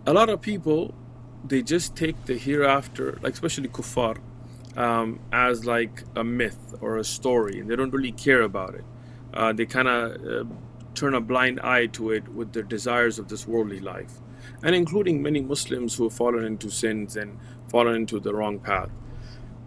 A lot of people, they just take the hereafter, like especially kuffar, as like a myth or a story, and they don't really care about it. They kind of turn a blind eye to it with their desires of this worldly life, and including many Muslims who have fallen into sins and fallen into the wrong path.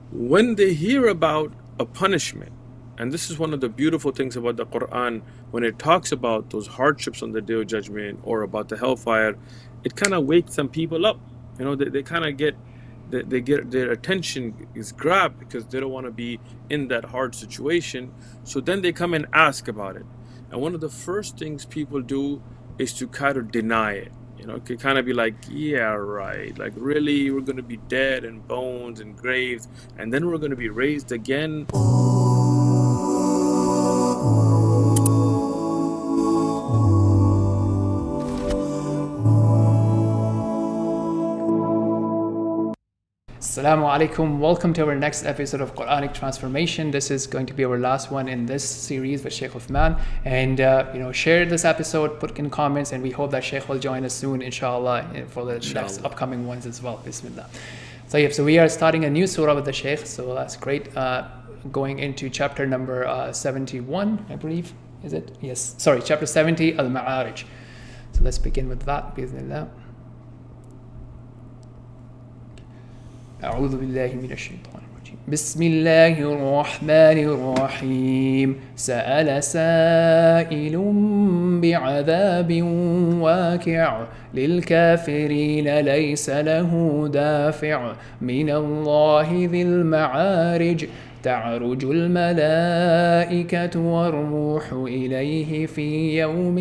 When they hear about a punishment, and this is one of the beautiful things about the Quran, when it talks about those hardships on the day of judgment or about the hellfire, it kind of wakes some people up. They kind of get, they get their attention is grabbed because they don't want to be in that hard situation. So then they come and ask about it. And one of the first things people do is to kind of deny it. It could kind of be like, yeah, right. Like, really, we're going to be dead and bones and graves, and then we're going to be raised again. Assalamu alaikum. Welcome to our next episode of Quranic Transformation. This is going to be our last one in this series with Sheikh Uthman. And share this episode, put in comments, and we hope that Sheikh will join us soon, inshallah, for the next upcoming ones as well. Bismillah. So we are starting a new surah with the Sheikh, so that's great. Going into chapter number 71, I believe. Is it? Yes. Sorry, chapter 70, Al-Ma'arij. So let's begin with that, bismillah. أعوذ بالله من الشيطان الرجيم بسم الله الرحمن الرحيم سأل سائل بعذاب واقع للكافرين ليس له دافع من الله ذي المعارج تعرج الملائكة والروح إليه في يوم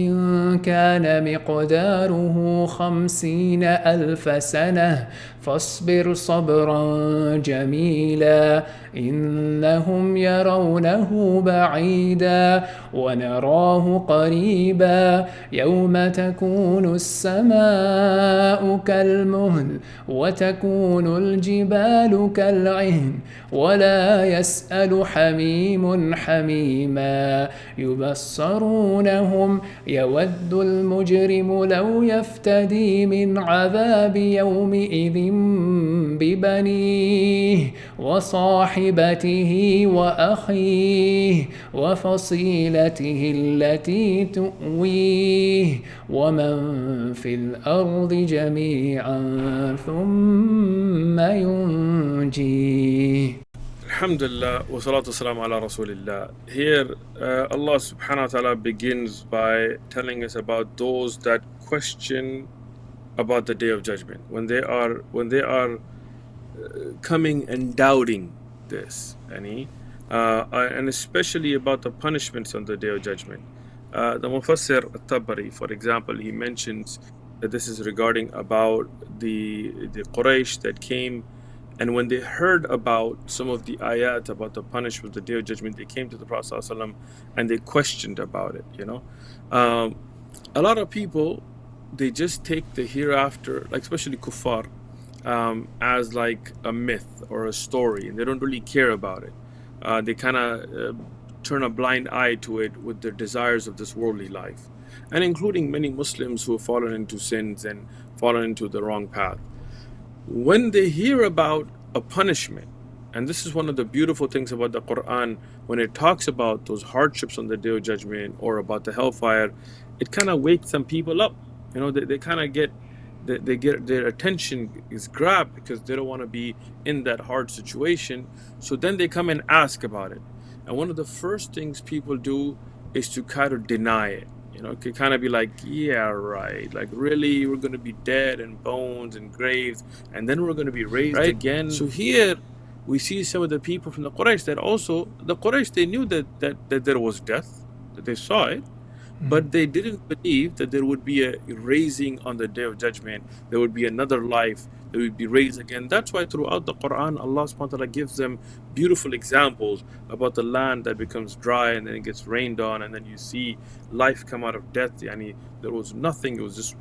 كان مقداره 50,000 سنة فاصبر صبرا جميلا إنهم يرونه بعيدا ونراه قريبا يوم تكون السماء كالمهل وتكون الجبال كالعهن ولا يسأل حميم حميما يبصرونهم يود المجرم لو يفتدي من عذاب يومئذ ببنيه وصاحبته وأخيه وفصيلته التي تؤويه ومن في الأرض جميعا ثم ينجيه. Alhamdulillah, wa salatu salam ala Rasulillah. Here, Allah subhanahu wa ta'ala begins by telling us about those that question about the Day of Judgment. When they are coming and doubting this, and especially about the punishments on the Day of Judgment. The Mufassir al-Tabari, for example, he mentions that this is regarding about the Quraysh that came, and when they heard about some of the ayat about the punishment, the Day of Judgment, they came to the Prophet ﷺ and they questioned about it. A lot of people, they just take the hereafter, like especially kuffar, as like a myth or a story, and they don't really care about it. They kind of turn a blind eye to it with their desires of this worldly life, and including many Muslims who have fallen into sins and fallen into the wrong path. When they hear about a punishment, and this is one of the beautiful things about the Quran, when it talks about those hardships on the Day of Judgment or about the hellfire, it kind of wakes some people up. They kind of get, they get their attention is grabbed because they don't want to be in that hard situation. So then they come and ask about it. And one of the first things people do is to kind of deny it. It could kind of be like, yeah, right. Like, really, we're going to be dead and bones and graves, and then we're going to be raised again. So here we see some of the people from the Quraysh that also, the Quraysh, they knew that there was death, that they saw it, but they didn't believe that there would be a raising on the Day of Judgment. There would be another life that would be raised again. That's why throughout the Quran, Allah subhanahu wa ta'ala gives them beautiful examples about the land that becomes dry and then it gets rained on, and then you see life come out of death. There was nothing, it was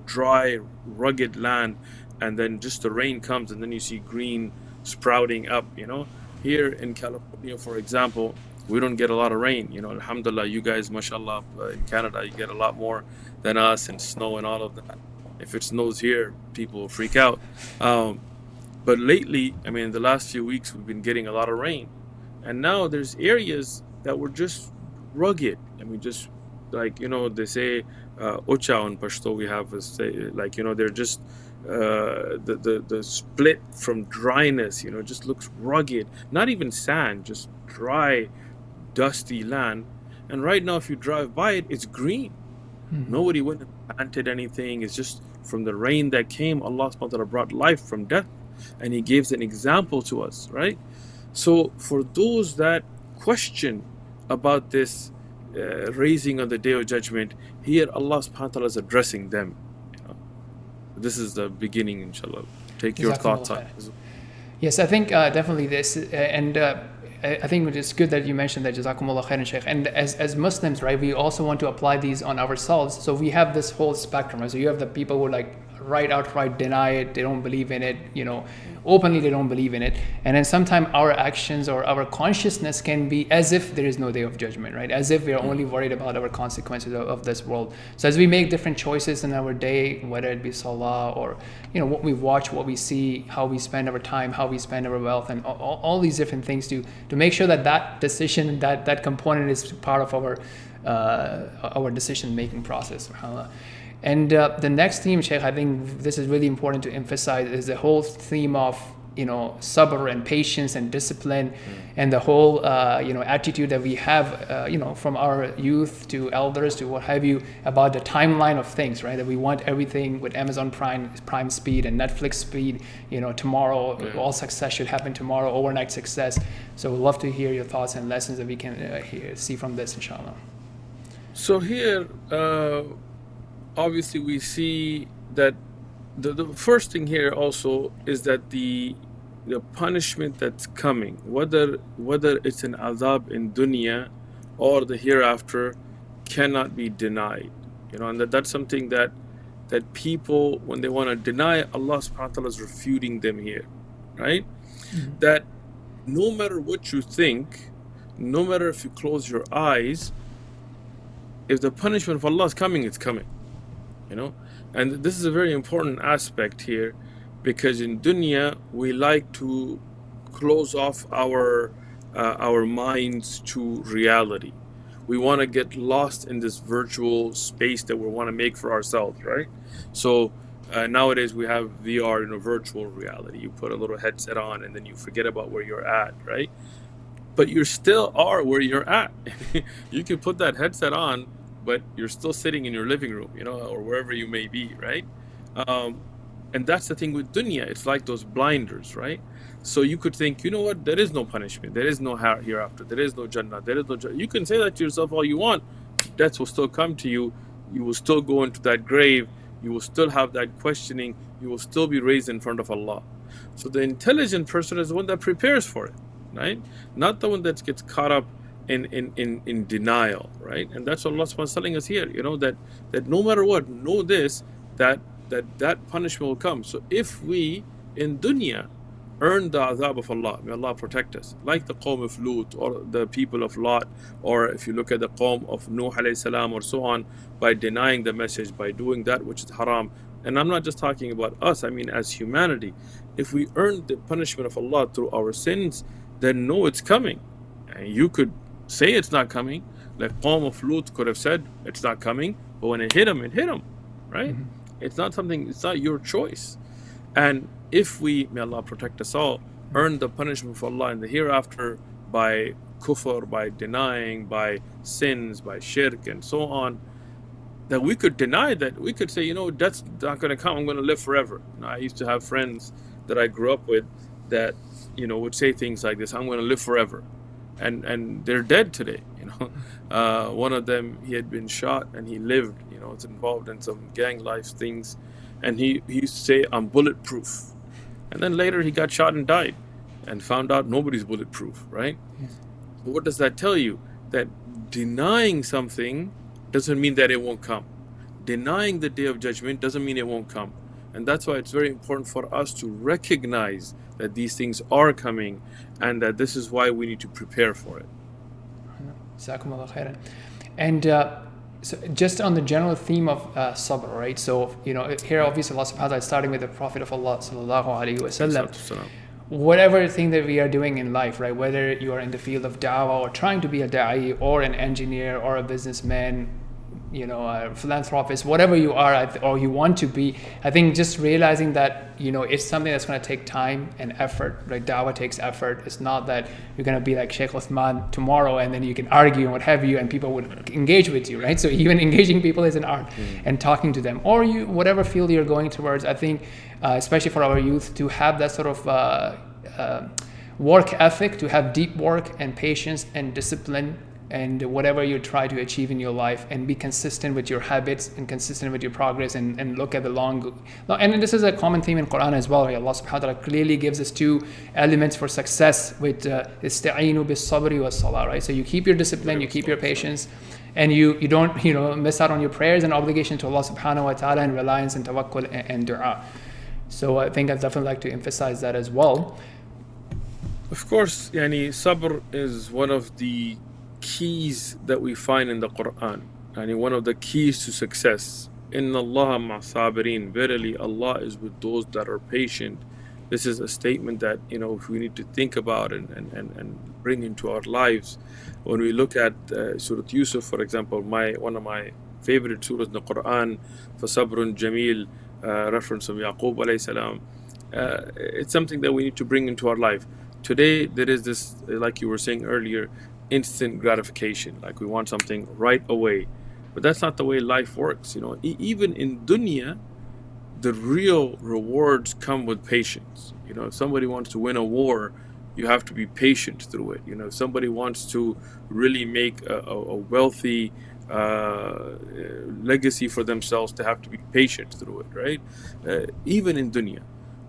dry, rugged land, and then just the rain comes and then you see green sprouting up. Here in California, for example, we don't get a lot of rain. Alhamdulillah, you guys, mashallah, in Canada, you get a lot more than us, and snow and all of that. If it snows here, people will freak out. But lately, I mean, the last few weeks, we've been getting a lot of rain. And now there's areas that were just rugged. I mean, just like, they say, Ocha on Pashto, we have a say, like, they're just, the split from dryness, just looks rugged. Not even sand, just dry, dusty land. And right now, if you drive by it, it's green. Nobody went and planted anything. It's just from the rain that came, Allah subhanahu wa ta'ala brought life from death. And He gives an example to us, right? So for those that question about this raising on the Day of Judgment, here Allah subhanahu wa ta'ala is addressing them. This is the beginning, inshallah. Take your thoughts on it. Yes, I think definitely this, and I think it's good that you mentioned that. Jazakumullah khairan, Shaykh. And as Muslims, right, we also want to apply these on ourselves. So we have this whole spectrum, right? So you have the people who like outright deny it, they don't believe in it, openly they don't believe in it. And then sometimes our actions or our consciousness can be as if there is no Day of Judgment, right? As if we are only worried about our consequences of this world. So as we make different choices in our day, whether it be salah or what we watch, what we see, how we spend our time, how we spend our wealth, and all these different things to make sure that decision, that component is part of our decision making process. And the next theme, Sheikh, I think this is really important to emphasize, is the whole theme of sabr and patience and discipline, and the whole attitude that we have from our youth to elders to what have you, about the timeline of things, right? That we want everything with Amazon Prime speed and Netflix speed, tomorrow, all success should happen tomorrow, overnight success. So we'd love to hear your thoughts and lessons that we can see from this, inshallah. So here, obviously we see that the first thing here also is that the punishment that's coming, whether it's an azab in dunya or the hereafter, cannot be denied. And that's something that people, when they want to deny, Allah subhanahu wa ta'ala is refuting them here, right? That no matter what you think, no matter if you close your eyes, if the punishment of Allah is coming, it's coming. And this is a very important aspect here, because in dunya we like to close off our minds to reality. We want to get lost in this virtual space that we want to make for ourselves, right? So nowadays we have VR, virtual reality. You put a little headset on and then you forget about where you're at, right? But you still are where you're at. You can put that headset on, but you're still sitting in your living room, or wherever you may be, right? And that's the thing with dunya. It's like those blinders, right? So you could think, what? There is no punishment. There is no hereafter. There is no Jannah. There is no Jannah. You can say that to yourself all you want. Death will still come to you. You will still go into that grave. You will still have that questioning. You will still be raised in front of Allah. So the intelligent person is the one that prepares for it, right? Not the one that gets caught up in denial, right? And that's what Allah subhanahu wa ta'ala is telling us here, that no matter what, know this, that punishment will come. So if we in dunya earn the azab of Allah, may Allah protect us, like the Qawm of Lut or the people of Lot, or if you look at the Qawm of Nuh alayhi salam or so on, by denying the message, by doing that which is haram. And I'm not just talking about us, I mean as humanity. If we earn the punishment of Allah through our sins, then know it's coming. And you could say it's not coming, like Qawm of Lut could have said it's not coming, but when it hit them, right? It's not your choice. And if we, may Allah protect us all, earn the punishment of Allah in the hereafter by kufr, by denying, by sins, by shirk and so on, that we could deny that. We could say, death's not going to come, I'm going to live forever. I used to have friends that I grew up with that, would say things like this, I'm going to live forever. And they're dead today. One of them, he had been shot and he lived. It's involved in some gang life things, and he used to say, I'm bulletproof. And then later he got shot and died, and found out nobody's bulletproof, right? Yes. But what does that tell you? That denying something doesn't mean that it won't come. Denying the Day of Judgment doesn't mean it won't come. And that's why it's very important for us to recognize that these things are coming, and that this is why we need to prepare for it. Jazakumullah khairan. And So just on the general theme of sabr, right? So, here obviously Allah subhanahu wa ta'ala is starting with the Prophet of Allah sallallahu alaihi wasallam. Whatever thing that we are doing in life, right? Whether you are in the field of da'wah or trying to be a da'i or an engineer or a businessman, a philanthropist, whatever you are or you want to be, I think just realizing that, it's something that's going to take time and effort, right? Dawah takes effort. It's not that you're going to be like Sheikh Uthman tomorrow and then you can argue and what have you and people would engage with you, right? So even engaging people is an art and talking to them or whatever field you're going towards, I think, especially for our youth, to have that sort of work ethic, to have deep work and patience and discipline and whatever you try to achieve in your life, and be consistent with your habits and consistent with your progress, and look at the long. And this is a common theme in Quran as well. Allah subhanahu wa ta'ala clearly gives us two elements for success with ista'inu bis sabri was salah, right? So you keep your discipline, you keep your patience, and you don't miss out on your prayers and obligation to Allah subhanahu wa ta'ala, and reliance and tawakkul and dua. So I think I'd definitely like to emphasize that as well. Of course, sabr is one of the keys that we find in the Quran, and one of the keys to success. Inna Allah ma'sabirin, verily Allah is with those that are patient. This is a statement that if we need to think about and bring into our lives. When we look at Surah Yusuf, for example, one of my favorite surahs in the Quran, فَصَبْرٌ جَمِيل, reference from Yaqub alayhi salam. It's something that we need to bring into our life. Today there is this, like you were saying earlier, instant gratification, like we want something right away, but that's not the way life works. Even in dunya, the real rewards come with patience. If somebody wants to win a war, you have to be patient through it. If somebody wants to really make a wealthy legacy for themselves, they have to be patient through it, right? Even in dunya.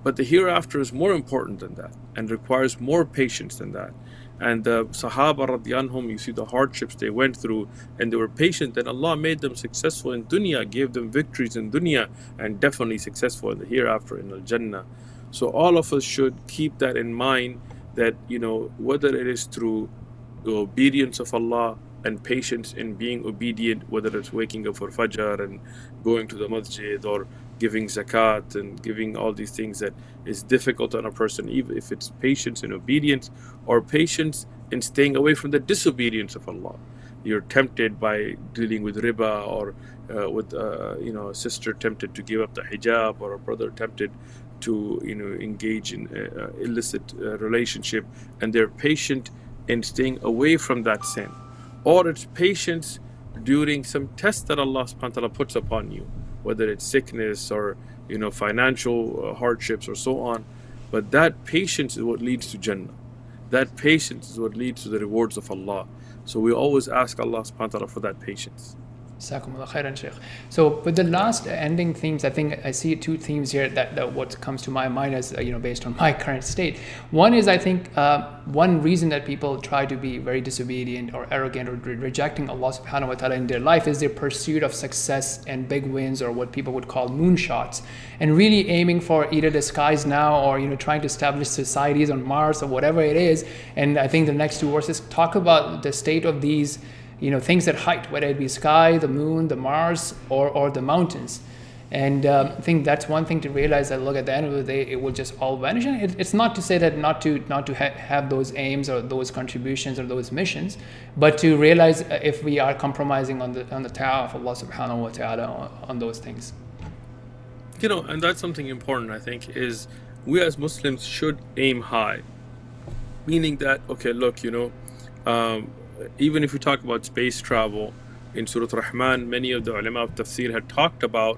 But the hereafter is more important than that and requires more patience than that. And the Sahaba radiyallahu anhum, you see the hardships they went through, and they were patient, and Allah made them successful in dunya, gave them victories in dunya, and definitely successful in the hereafter in Al-Jannah. So all of us should keep that in mind, that whether it is through the obedience of Allah and patience in being obedient, whether it's waking up for Fajr and going to the masjid, or giving zakat and giving all these things that is difficult on a person, even if it's patience and obedience, or patience in staying away from the disobedience of Allah. You're tempted by dealing with riba, or with a sister tempted to give up the hijab, or a brother tempted to engage in illicit relationship, and they're patient in staying away from that sin. Or it's patience during some test that Allah subhanahu wa ta'ala puts upon you, whether it's sickness or financial hardships or so on. But that patience is what leads to Jannah. That patience is what leads to the rewards of Allah. So we always ask Allah subhanahu wa ta'ala for that patience. Jazakumullah khairan, Sheikh. So with the last ending themes, I think I see two themes here that what comes to my mind as based on my current state. One is, I think, one reason that people try to be very disobedient or arrogant or rejecting Allah subhanahu wa ta'ala in their life is their pursuit of success and big wins, or what people would call moonshots, and really aiming for either the skies now, or trying to establish societies on Mars or whatever it is. And I think the next two verses talk about the state of these things at height, whether it be sky, the moon, the Mars, or the mountains. And I think that's one thing to realize, that look, at the end of the day, it will just all vanish. And it's not to say that not to have those aims or those contributions or those missions, but to realize if we are compromising on the ta'ala of Allah subhanahu wa ta'ala on those things. And that's something important, I think, is we as Muslims should aim high. Meaning that, okay, look, even if we talk about space travel, in Surah Rahman, many of the ulama of tafsir had talked about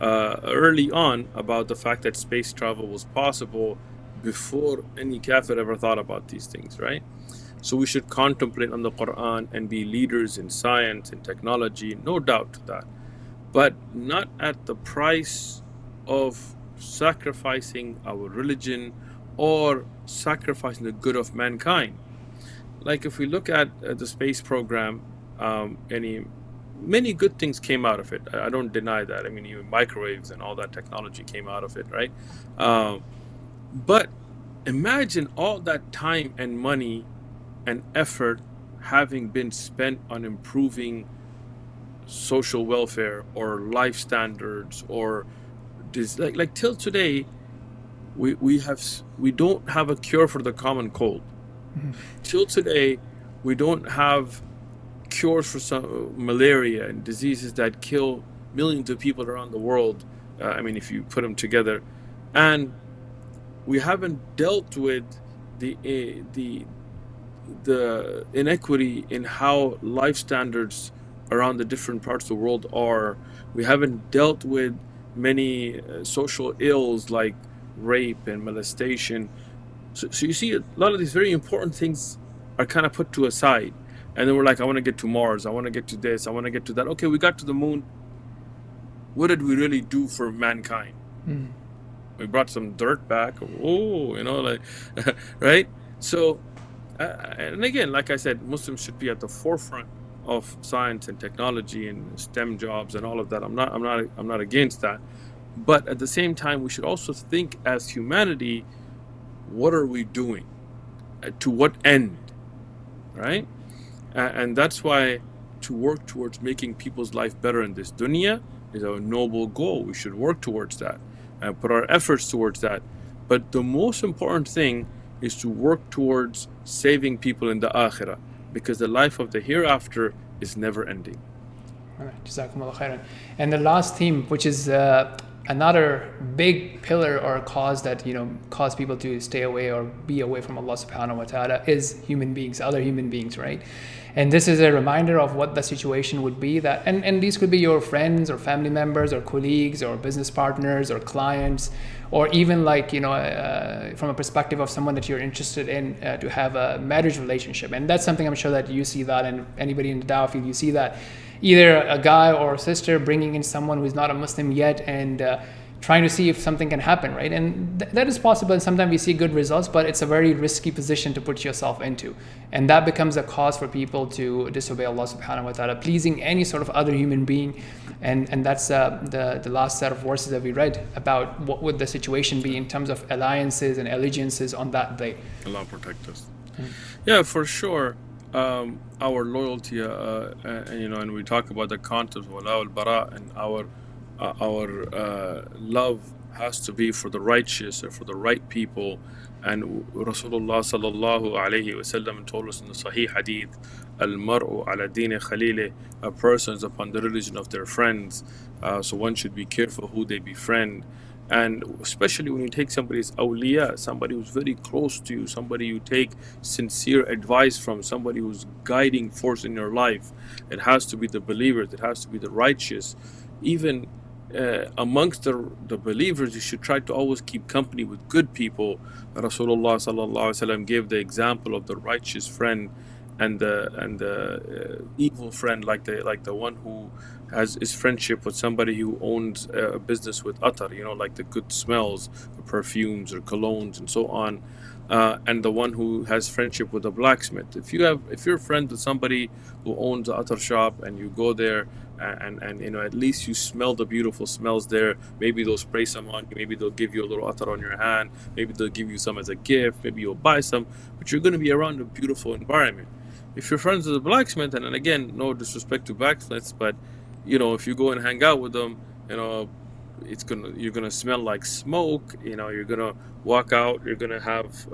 early on about the fact that space travel was possible before any kafir ever thought about these things, right? So we should contemplate on the Quran and be leaders in science and technology, no doubt to that, but not at the price of sacrificing our religion or sacrificing the good of mankind. Like if we look at the space program, many good things came out of it. I don't deny that. I mean, even microwaves and all that technology came out of it, right? But imagine all that time and money and effort having been spent on improving social welfare or life standards or this, like till today, we don't have a cure for the common cold. Till today, we don't have cures for some malaria and diseases that kill millions of people around the world. I mean, if you put them together, and we haven't dealt with the inequity in how life standards around the different parts of the world are. We haven't dealt with many social ills like rape and molestation. So you see, a lot of these very important things are kind of put to a side. And then we're like, I want to get to Mars. I want to get to this. I want to get to that. Okay, we got to the moon. What did we really do for mankind? We brought some dirt back. Oh, like, right? So, and again, like I said, Muslims should be at the forefront of science and technology and STEM jobs and all of that. I'm not against that. But at the same time, we should also think as humanity, what are we doing? To what end? Right? And that's why to work towards making people's life better in this dunya is a noble goal. We should work towards that and put our efforts towards that. But the most important thing is to work towards saving people in the Akhirah, because the life of the hereafter is never ending. All right, Jazakumullah khairan. And the last theme, which is another big pillar or cause that cause people to stay away or be away from Allah subhanahu wa ta'ala, is human beings, other human beings, right? And this is a reminder of what the situation would be, that and these could be your friends or family members or colleagues or business partners or clients, or even like from a perspective of someone that you're interested in to have a marriage relationship. And that's something I'm sure that you see that, and anybody in the Dawah field, you see that either a guy or a sister bringing in someone who's not a Muslim yet and trying to see if something can happen, right? And that is possible, and sometimes we see good results, but it's a very risky position to put yourself into. And that becomes a cause for people to disobey Allah subhanahu wa ta'ala, pleasing any sort of other human being. And that's the last set of verses that we read about what would the situation be in terms of alliances and allegiances on that day. Allah protect us. Yeah, for sure. Our loyalty, and we talk about the concept of wala wal bara, and our love has to be for the righteous or for the right people. And Rasulullah sallallahu alayhi wasallam told us in the Sahih Hadith, al-mar'u ala deen khalilih, a person is upon the religion of their friends. So one should be careful who they befriend. And especially when you take somebody's awliya, somebody who's very close to you, somebody you take sincere advice from, somebody who's guiding force in your life, it has to be the believers, it has to be the righteous. Even amongst the believers, you should try to always keep company with good people. Rasulullah sallallahu alaihi wasallam gave the example of the righteous friend and the evil friend, like the one who has his friendship with somebody who owns a business with atar, like the good smells, the perfumes or colognes and so on, and the one who has friendship with a blacksmith. If you're friends with somebody who owns an atar shop and you go there and at least you smell the beautiful smells there, maybe they'll spray some on you, maybe they'll give you a little atar on your hand, maybe they'll give you some as a gift, maybe you'll buy some, but you're going to be around a beautiful environment. If you're friends with a blacksmith, and again, no disrespect to blacksmiths, but if you go and hang out with them, you're gonna smell like smoke. You're gonna walk out, you're gonna have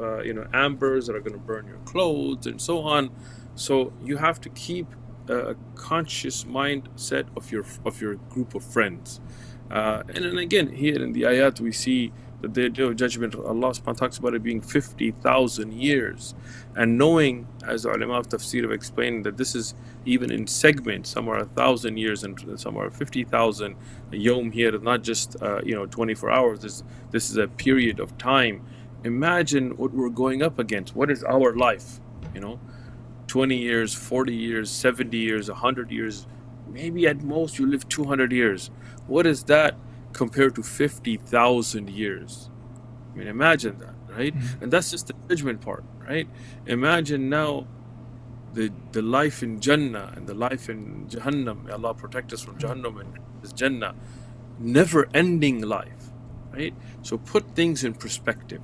ambers that are gonna burn your clothes and so on. So you have to keep a conscious mindset of your group of friends. And then again, here in the ayat we see that the day of judgment, Allah subhanahu wa ta'ala talks about it being 50,000 years, and knowing, as the ulama of tafsir have explained, that this is even in segments. Some are 1,000 years and some are 50,000. Yom here is not just 24 hours. This is a period of time. Imagine what we're going up against. What is our life? 20 years, 40 years, 70 years, 100 years, maybe at most you live 200 years. What is that compared to 50,000 years? I mean, imagine that, right? And that's just the judgment part, right? Imagine now the life in Jannah and the life in Jahannam. May Allah protect us from Jahannam and His Jannah. Never ending life, right? So put things in perspective.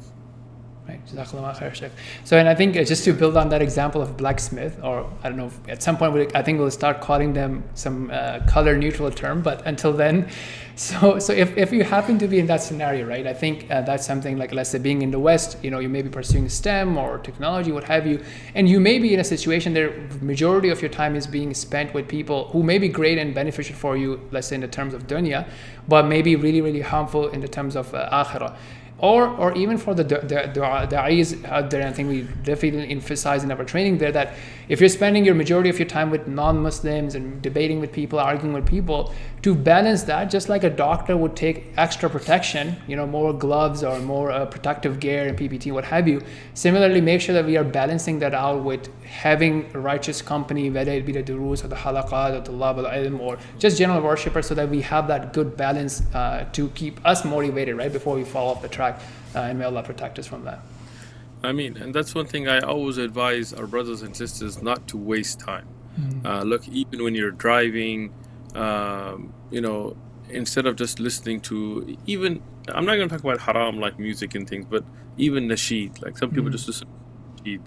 Right. Jazakallah khair, Sheikh. So, and I think just to build on that example of blacksmith, or I don't know, at some point I think we'll start calling them some color neutral term. But until then, so if you happen to be in that scenario, right? I think that's something like, let's say, being in the West, you may be pursuing STEM or technology, what have you, and you may be in a situation there, majority of your time is being spent with people who may be great and beneficial for you, let's say in the terms of dunya, but maybe really, really harmful in the terms of akhirah. Or even for the da'is out there, I think we definitely emphasize in our training there that if you're spending your majority of your time with non-Muslims and debating with people, arguing with people, to balance that, just like a doctor would take extra protection, more gloves or more protective gear and PPT, what have you, similarly make sure that we are balancing that out with having righteous company, whether it be the durus or the halaqat or the tulab al-ilm or just general worshippers, so that we have that good balance to keep us motivated right before we fall off the track, and may Allah protect us from that. I mean, and that's one thing I always advise our brothers and sisters not to waste time. Look, even when you're driving, instead of just listening to, even, I'm not going to talk about haram like music and things, but even nasheed, like some people just listen to nasheed.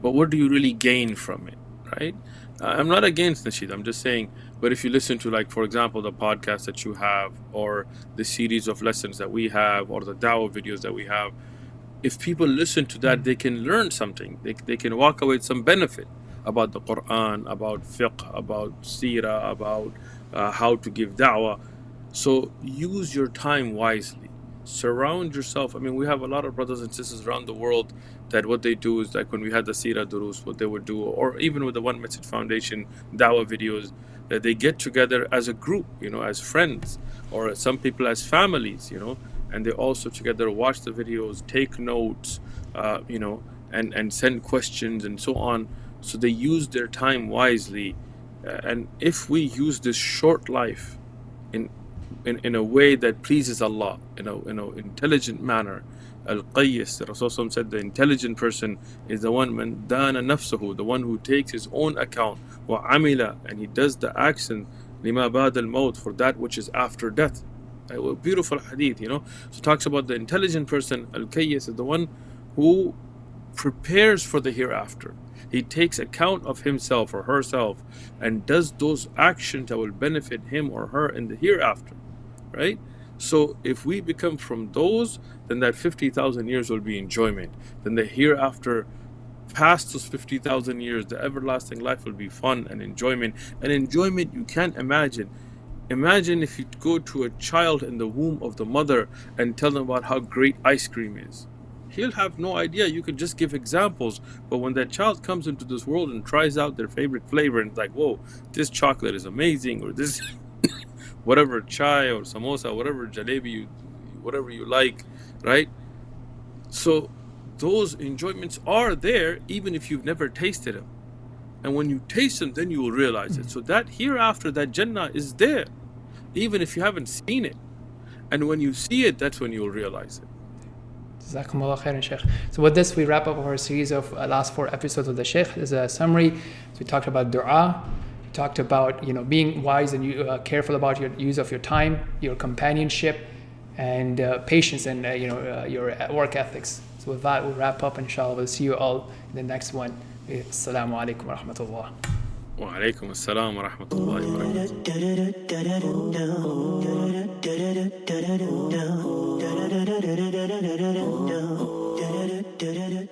But what do you really gain from it, right? I'm not against nasheed, I'm just saying, but if you listen to, like, for example, the podcast that you have, or the series of lessons that we have, or the dawah videos that we have, if people listen to that, they can learn something. They can walk away with some benefit about the Quran, about fiqh, about seerah, about how to give da'wah. So use your time wisely. Surround yourself. I mean, we have a lot of brothers and sisters around the world that what they do is, like when we had the seerah durus, what they would do, or even with the One Message Foundation da'wah videos, that they get together as a group, as friends, or some people as families, and they also together watch the videos, take notes, and send questions and so on. So they use their time wisely. And if we use this short life in a way that pleases Allah, in an intelligent manner, Al-Qayyis, the Rasul said, the intelligent person is the one, man dana nafsuhu, the one who takes his own account, wa amila, and he does the action, lima ba'da al-maut, for that which is after death. A beautiful hadith, so it talks about the intelligent person. Al-Qayyis is the one who prepares for the hereafter. He takes account of himself or herself and does those actions that will benefit him or her in the hereafter, right? So if we become from those, then that 50,000 years will be enjoyment. Then the hereafter, past those 50,000 years, the everlasting life will be fun and enjoyment. And enjoyment you can't imagine. Imagine if you go to a child in the womb of the mother and tell them about how great ice cream is. He'll have no idea. You could just give examples. But when that child comes into this world and tries out their favorite flavor and it's like, whoa, this chocolate is amazing, or this whatever chai or samosa, whatever jalebi, whatever you like, right? So those enjoyments are there even if you've never tasted them. And when you taste them, then you will realize it. So that hereafter, that Jannah is there, even if you haven't seen it. And when you see it, that's when you will realize it. Jazakumullah khairan, Sheikh. So with this, we wrap up our series of last 4 episodes of the Sheikh. As a summary, so we talked about dua, we talked about being wise and careful about your use of your time, your companionship, and patience, and your work ethics. So with that, we'll wrap up. Inshallah, we'll see you all in the next one. Assalamu alaikum wa rahmatullah. وعليكم السلام ورحمة الله وبركاته.